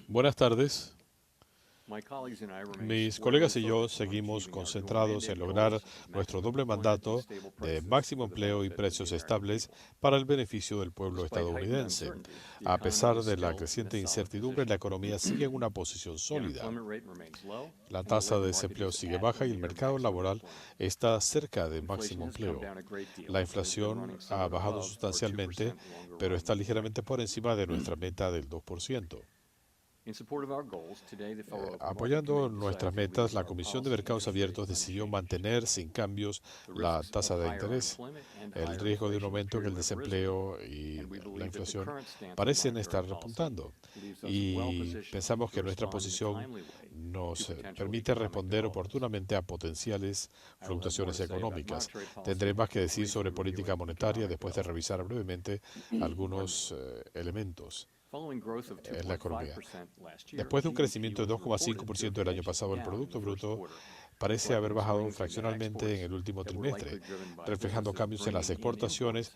Buenas tardes. Mis colegas y yo seguimos concentrados en lograr nuestro doble mandato de máximo empleo y precios estables para el beneficio del pueblo estadounidense. A pesar de la creciente incertidumbre, la economía sigue en una posición sólida. La tasa de desempleo sigue baja y el mercado laboral está cerca de máximo empleo. La inflación ha bajado sustancialmente, pero está ligeramente por encima de nuestra meta del 2%. Apoyando nuestras metas, la Comisión de Mercados Abiertos decidió mantener sin cambios la tasa de interés. El riesgo de un aumento en el desempleo y la inflación parecen estar repuntando y pensamos que nuestra posición nos permite responder oportunamente a potenciales fluctuaciones económicas. Tendré más que decir sobre política monetaria después de revisar brevemente algunos elementos en la economía. Después de un crecimiento de 2,5% el año pasado, el Producto Bruto parece haber bajado fraccionalmente en el último trimestre, reflejando cambios en las exportaciones,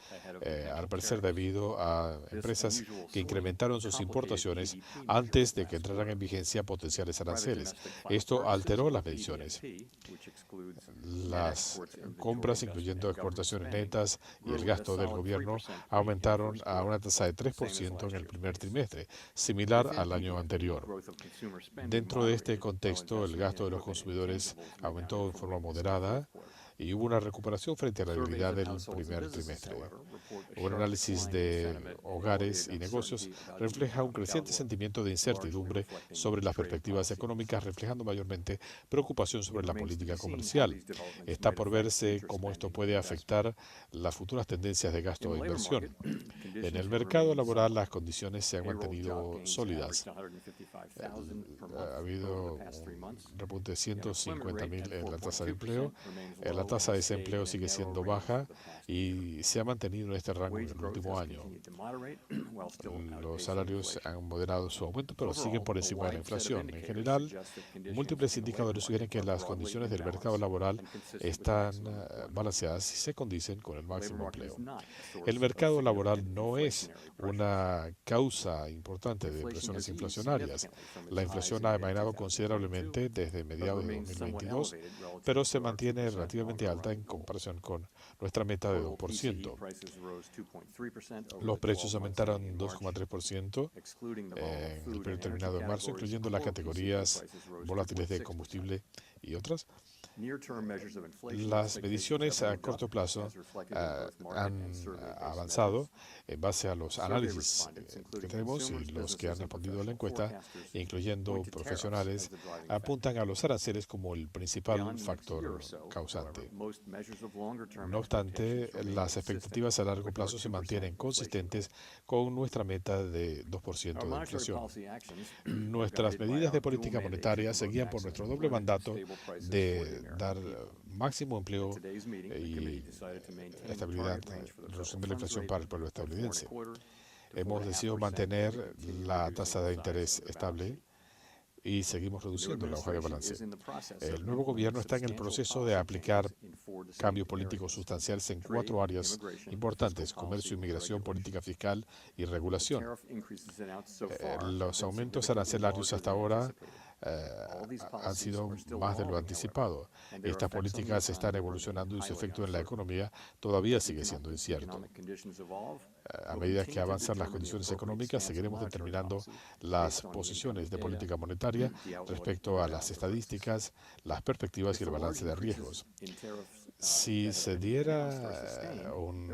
al parecer debido a empresas que incrementaron sus importaciones antes de que entraran en vigencia potenciales aranceles. Esto alteró las mediciones. Las compras, incluyendo exportaciones netas y el gasto del gobierno, aumentaron a una tasa de 3% en el primer trimestre, similar al año anterior. Dentro de este contexto, el gasto de los consumidores aumentó en forma moderada y hubo una recuperación frente a la realidad del primer trimestre. Un análisis de hogares y negocios refleja un creciente sentimiento de incertidumbre sobre las perspectivas económicas, reflejando mayormente preocupación sobre la política comercial. Está por verse cómo esto puede afectar las futuras tendencias de gasto e inversión. En el mercado laboral, las condiciones se han mantenido sólidas. Ha habido un repunte de 150.000 en la tasa de empleo. La tasa de desempleo sigue siendo baja y se ha mantenido en este rango en el último año. Los salarios han moderado su aumento, pero siguen por encima de la inflación. En general, múltiples indicadores sugieren que las condiciones del mercado laboral están balanceadas y se condicen con el máximo empleo. El mercado laboral no es una causa importante de presiones inflacionarias. La inflación ha amainado considerablemente desde mediados de 2022, pero se mantiene relativamente alta en comparación con nuestra meta de 2%. Los precios aumentaron 2,3% en el periodo terminado en marzo, incluyendo las categorías volátiles de combustible y otras. Las mediciones a corto plazo han avanzado en base a los análisis que tenemos y los que han respondido a la encuesta, incluyendo profesionales, apuntan a los aranceles como el principal factor causante. No obstante, las expectativas a largo plazo se mantienen consistentes con nuestra meta de 2% de inflación. Nuestras medidas de política monetaria seguían por nuestro doble mandato de dar máximo empleo y estabilidad, reducción de la inflación para el pueblo estadounidense. Hemos decidido mantener la tasa de interés estable y seguimos reduciendo la hoja de balance. El nuevo gobierno está en el proceso de aplicar cambios políticos sustanciales en 4 áreas importantes: comercio, inmigración, política fiscal y regulación. Los aumentos arancelarios hasta ahora han sido más de lo anticipado. Estas políticas están evolucionando y su efecto en la economía todavía sigue siendo incierto. A medida que avanzan las condiciones económicas, seguiremos determinando las posiciones de política monetaria respecto a las estadísticas, las perspectivas y el balance de riesgos. Si se diera un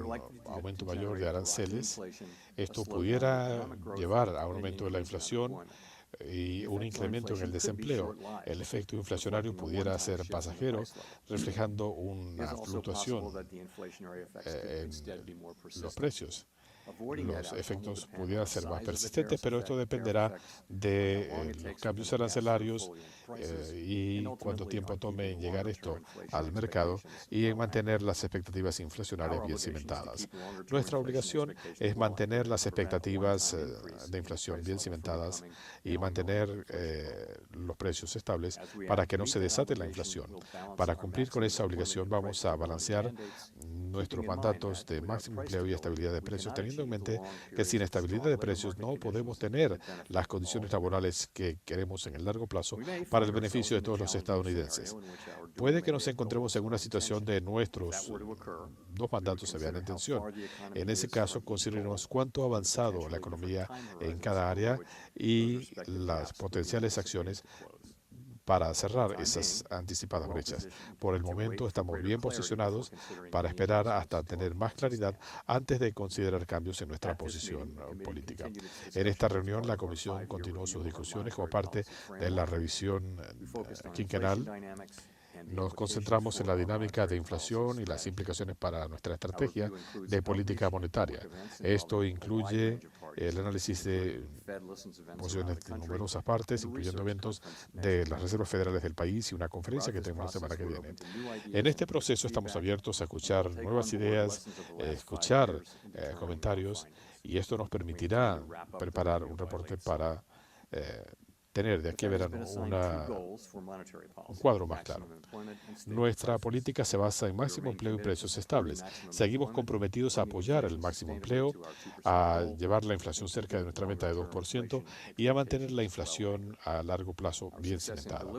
aumento mayor de aranceles, esto pudiera llevar a un aumento de la inflación y un incremento en el desempleo. El efecto inflacionario pudiera ser pasajero, reflejando una fluctuación en los precios. Los efectos pudieran ser más persistentes, pero esto dependerá de los cambios arancelarios y cuánto tiempo tome en llegar esto al mercado y en mantener las expectativas inflacionarias bien cimentadas. Nuestra obligación es mantener las expectativas de inflación bien cimentadas y mantener los precios estables para que no se desate la inflación. Para cumplir con esa obligación vamos a balancear nuestros mandatos de máximo empleo y estabilidad de precios, teniendo teniendo en mente que sin estabilidad de precios no podemos tener las condiciones laborales que queremos en el largo plazo para el beneficio de todos los estadounidenses. Puede que nos encontremos en una situación de nuestros dos mandatos se vean en tensión. En ese caso, consideremos cuánto ha avanzado la economía en cada área y las potenciales acciones para cerrar esas anticipadas brechas. Por el momento estamos bien posicionados para esperar hasta tener más claridad antes de considerar cambios en nuestra posición política. En esta reunión, la Comisión continuó sus discusiones como parte de la revisión quinquenal. Nos concentramos en la dinámica de inflación y las implicaciones para nuestra estrategia de política monetaria. Esto incluye el análisis de posiciones de numerosas partes, incluyendo eventos de las reservas federales del país y una conferencia que tenemos la semana que viene. En este proceso estamos abiertos a escuchar nuevas ideas, escuchar comentarios, y esto nos permitirá preparar un reporte para tener de aquí a verano un cuadro más claro. Nuestra política se basa en máximo empleo y precios estables. Seguimos comprometidos a apoyar el máximo empleo, a llevar la inflación cerca de nuestra meta de 2% y a mantener la inflación a largo plazo bien cimentada.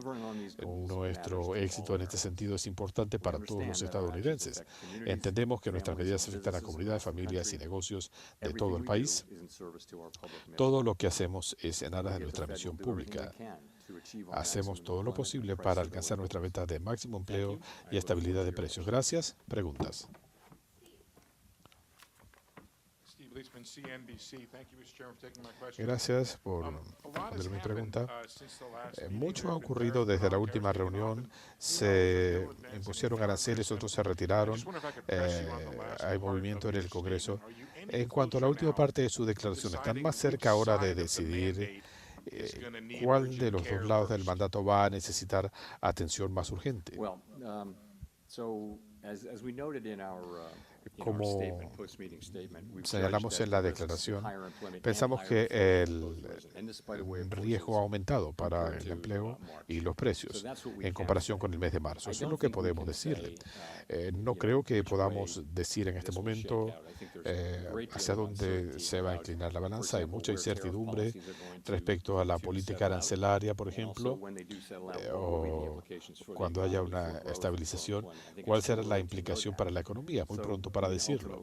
Nuestro éxito en este sentido es importante para todos los estadounidenses. Entendemos que nuestras medidas afectan a comunidades, familias y negocios de todo el país. Todo lo que hacemos es en aras de nuestra misión pública. Hacemos todo lo posible para alcanzar nuestra meta de máximo empleo y estabilidad de precios. Gracias. Preguntas. Gracias por responder mi pregunta. Mucho ha ocurrido desde la última reunión. Se impusieron aranceles, otros se retiraron. Hay movimiento en el Congreso. En cuanto a la última parte de su declaración, ¿están más cerca ahora de decidir cuál de los dos lados del mandato va a necesitar atención más urgente? Como señalamos en la declaración, pensamos que el riesgo ha aumentado para el empleo y los precios en comparación con el mes de marzo. Eso es lo que podemos decirle. No creo que podamos decir en este momento hacia dónde se va a inclinar la balanza. Hay mucha incertidumbre respecto a la política arancelaria, por ejemplo, o cuando haya una estabilización, cuál será la implicación para la economía. Muy pronto para decirlo.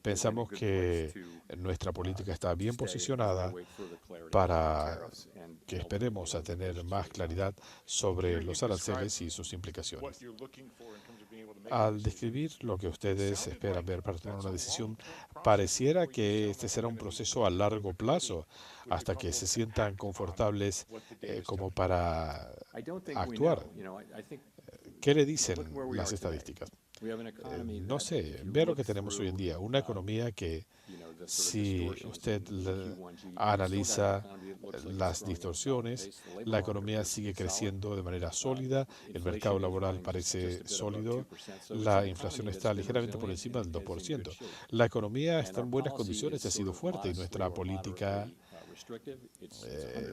Pensamos que nuestra política está bien posicionada para que esperemos a tener más claridad sobre los aranceles y sus implicaciones. Al describir lo que ustedes esperan ver para tomar una decisión, pareciera que este será un proceso a largo plazo hasta que se sientan confortables como para actuar. ¿Qué le dicen las estadísticas? No sé, vea lo que tenemos hoy en día, una economía que, si usted analiza las distorsiones, la economía sigue creciendo de manera sólida, el mercado laboral parece sólido, la inflación está ligeramente por encima del 2%. La economía está en buenas condiciones, ha sido fuerte y nuestra política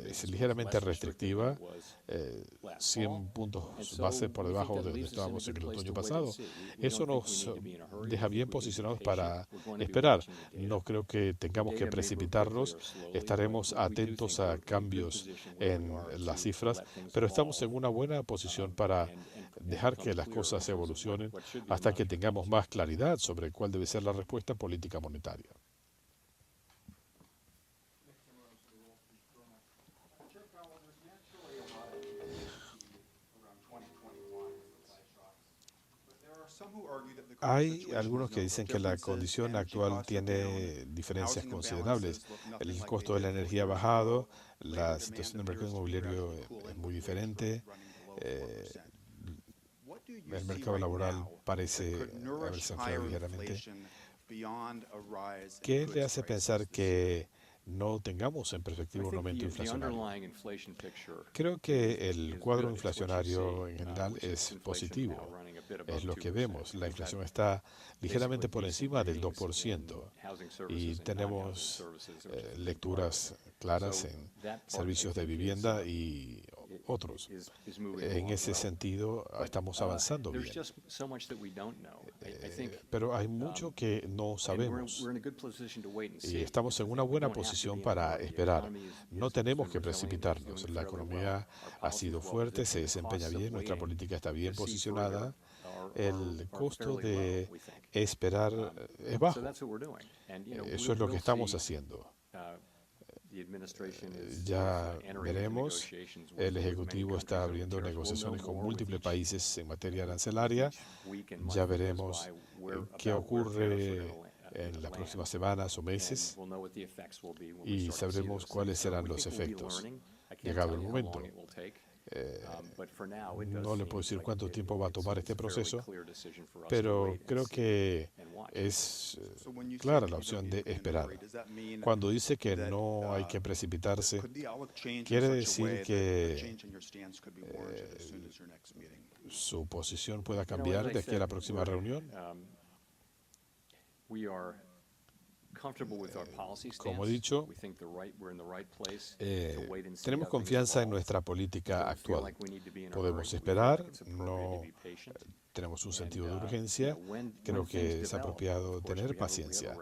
es ligeramente restrictiva, 100 puntos base por debajo de donde estábamos en el otoño pasado. Eso nos deja bien posicionados para esperar. No creo que tengamos que precipitarnos. Estaremos atentos a cambios en las cifras, pero estamos en una buena posición para dejar que las cosas evolucionen hasta que tengamos más claridad sobre cuál debe ser la respuesta política monetaria. Hay algunos que dicen que la condición actual tiene diferencias considerables. El costo de la energía ha bajado, la situación del mercado inmobiliario es muy diferente, el mercado laboral parece haberse enfriado ligeramente. ¿Qué le hace pensar que no tengamos en perspectiva un aumento inflacionario? Creo que el cuadro inflacionario en general es positivo. Es lo que vemos. La inflación está ligeramente por encima del 2% y tenemos lecturas claras en servicios de vivienda y otros. En ese sentido, estamos avanzando bien. Pero hay mucho que no sabemos y estamos en una buena posición para esperar. No tenemos que precipitarnos. La economía ha sido fuerte, se desempeña bien, nuestra política está bien posicionada. El costo de esperar es bajo. Eso es lo que estamos haciendo. Ya veremos. El Ejecutivo está abriendo negociaciones con múltiples países en materia arancelaria. Ya veremos qué ocurre en las próximas semanas o meses y sabremos cuáles serán los efectos, llegado el momento. No le puedo decir cuánto tiempo va a tomar este proceso, pero creo que es clara la opción de esperar. Cuando dice que no hay que precipitarse, quiere decir que su posición pueda cambiar de aquí a la próxima reunión. Como he dicho, tenemos confianza en nuestra política actual. Podemos esperar, no tenemos un sentido de urgencia. Creo que es apropiado tener paciencia.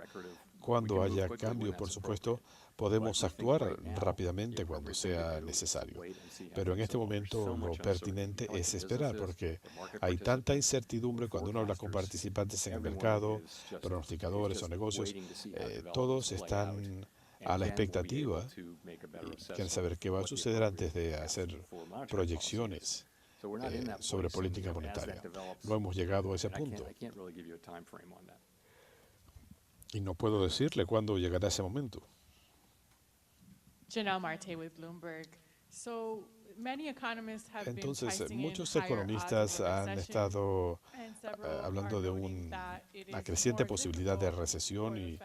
Cuando haya cambios, por supuesto, podemos actuar rápidamente cuando sea necesario. Pero en este momento lo pertinente es esperar, porque hay tanta incertidumbre cuando uno habla con participantes en el mercado, pronosticadores o negocios. Todos están a la expectativa y quieren saber qué va a suceder antes de hacer proyecciones sobre política monetaria. No hemos llegado a ese punto. Y no puedo decirle cuándo llegará ese momento. Janelle Marte with Bloomberg. So many economists have Entonces, been muchos economistas han estado hablando de una creciente posibilidad de recesión y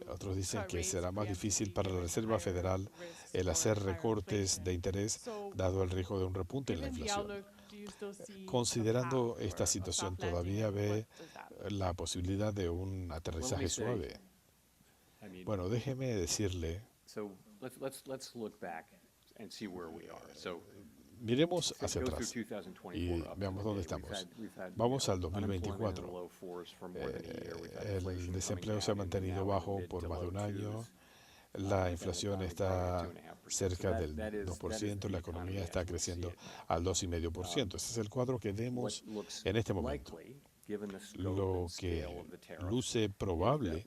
otros dicen que será más difícil para la Reserva Federal el hacer recortes de interés dado el riesgo de un repunte en la inflación. Considerando esta situación, ¿todavía ve la posibilidad de un aterrizaje suave? Bueno, déjeme decirle, miremos hacia atrás y veamos dónde estamos. Vamos al 2024. El desempleo se ha mantenido bajo por más de un año. La inflación está cerca del 2%, la economía está creciendo al 2,5%. Ese es el cuadro que vemos en este momento. Lo que luce probable,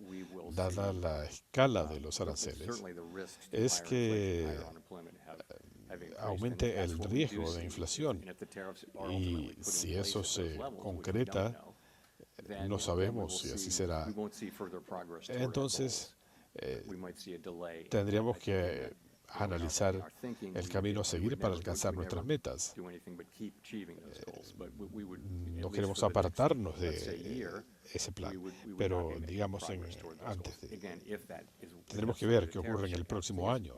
dada la escala de los aranceles, es que aumente el riesgo de inflación. Y si eso se concreta, no sabemos si así será. Entonces, tendríamos que analizar el camino a seguir para alcanzar nuestras metas. No queremos apartarnos de ese plan, pero digamos tendremos que ver qué ocurre en el próximo año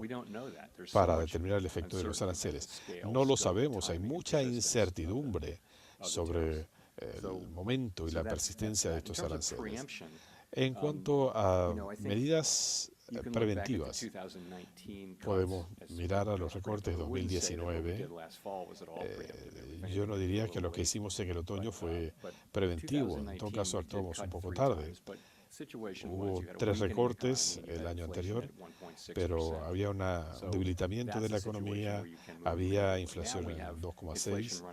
para determinar el efecto de los aranceles. No lo sabemos, hay mucha incertidumbre sobre el momento y la persistencia de estos aranceles. En cuanto a medidas preventivas, podemos mirar a los recortes de 2019. Yo no diría que lo que hicimos en el otoño fue preventivo. En todo caso, actuamos un poco tarde. Hubo 3 recortes el año anterior, pero había un debilitamiento de la economía, había inflación en 2,6.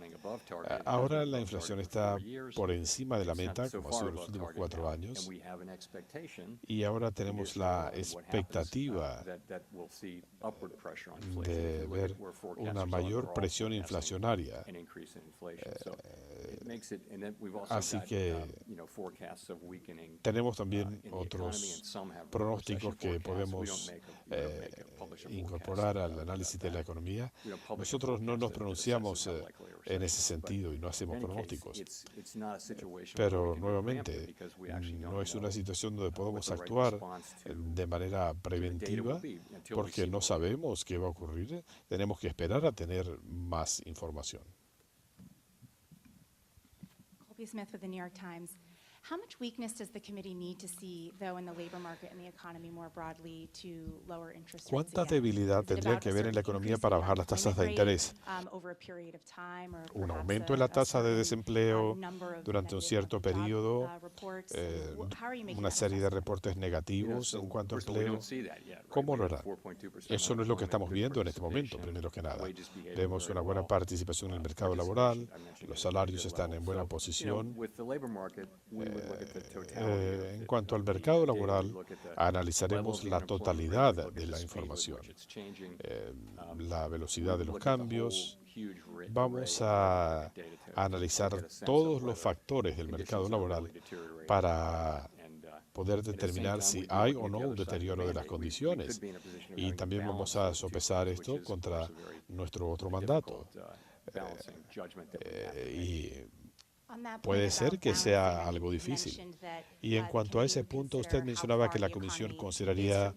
Ahora la inflación está por encima de la meta, como ha sido en los últimos 4 años, y ahora tenemos la expectativa de ver una mayor presión inflacionaria. Así que tenemos también otros pronósticos que podemos incorporar al análisis de la economía. Nosotros no nos pronunciamos en ese sentido y no hacemos pronósticos. Pero nuevamente, no es una situación donde podemos actuar de manera preventiva porque no sabemos qué va a ocurrir. Tenemos que esperar a tener más información. Colby Smith with the New York Times. How much weakness does the committee need to see, though, in the labor market and the economy more broadly to lower interest rates ¿Cuánta again? debilidad Is it tendría about que a ver en la certain economía increase in para the bajar las tasas de unemployment rate interés? over a period of time, or Un perhaps aumento en la a tasa de certain desempleo number of durante un negative cierto monthly job periodo, reports? I mean, how are you making una that serie de assessment? reportes negativos en cuanto a empleo. ¿Cómo lo harán? Eso no es lo que estamos viendo en este momento, primero que nada. Vemos una buena participación en el mercado laboral, los salarios están en buena posición. En cuanto al mercado laboral, analizaremos la totalidad de la información, la velocidad de los cambios. Vamos a analizar todos los factores del mercado laboral para poder determinar si hay o no un deterioro de las condiciones. Y también vamos a sopesar esto contra nuestro otro mandato. Y puede ser que sea algo difícil. Y en cuanto a ese punto, usted mencionaba que la Comisión consideraría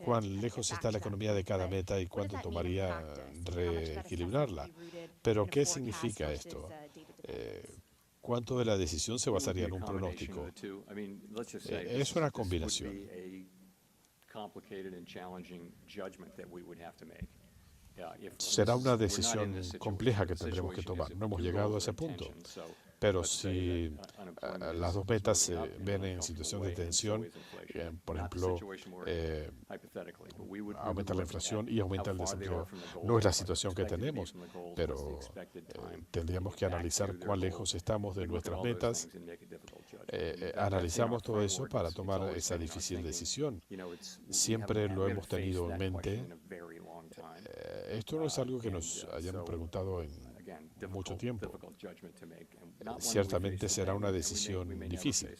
cuán lejos está la economía de cada meta y cuánto tomaría reequilibrarla. Pero, ¿qué significa esto? ¿Cuánto de la decisión se basaría en un pronóstico? Es una combinación. Será una decisión compleja que tendremos que tomar. No hemos llegado a ese punto. Pero si las dos metas se ven en situación de tensión, por ejemplo, aumenta la inflación y aumenta el desempleo, no es la situación que tenemos, pero tendríamos que analizar cuán lejos estamos de nuestras metas. Analizamos todo eso para tomar esa difícil decisión. Siempre lo hemos tenido en mente. Esto no es algo que nos hayan preguntado en mucho tiempo. Ciertamente será una decisión difícil.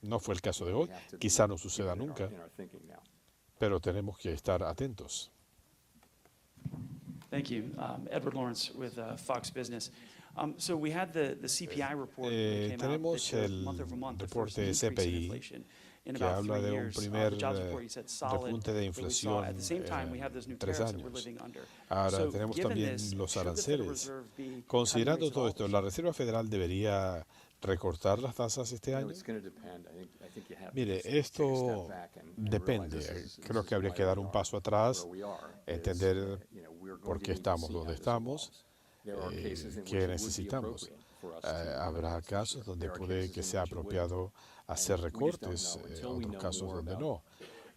No fue el caso de hoy, quizá no suceda nunca, pero tenemos que estar atentos. Thank you. Edward Lawrence with Fox Business. So we had the CPI report that came out that Tenemos showed el month-over-month the first reporte decrease in CPI inflation in que about habla 3 de un years. primer The jobs report, you said solid, repunte de but we saw inflación at the same time we have those new en 3 tariffs that we're años. living under. Ahora So tenemos given también this, los should the Federal aranceles. Reserve be cutting Considerando rates at todo all esto, this ¿la year? Reserva Federal debería recortar las tasas este año? Mire, esto depende. Creo que habría que dar un paso atrás, entender por qué estamos donde estamos, qué necesitamos. Habrá casos donde puede que sea apropiado hacer recortes, otros casos donde no.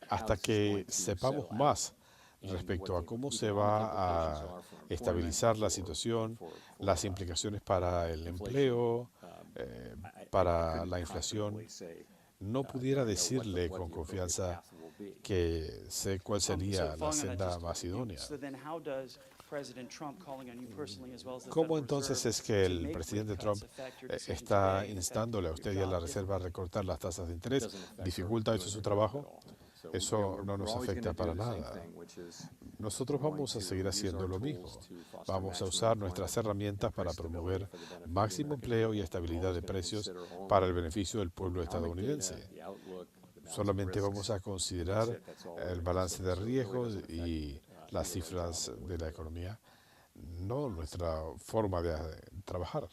Hasta que sepamos más respecto a cómo se va a estabilizar la situación, las implicaciones para el empleo, para la inflación, no pudiera decirle con confianza que sé cuál sería la senda más idónea. ¿Cómo entonces es que el presidente Trump está instándole a usted y a la Reserva a recortar las tasas de interés? ¿Dificulta eso su trabajo? Eso no nos afecta para nada. Nosotros vamos a seguir haciendo lo mismo. Vamos a usar nuestras herramientas para promover máximo empleo y estabilidad de precios para el beneficio del pueblo estadounidense. Solamente vamos a considerar el balance de riesgos y las cifras de la economía, no nuestra forma de trabajar.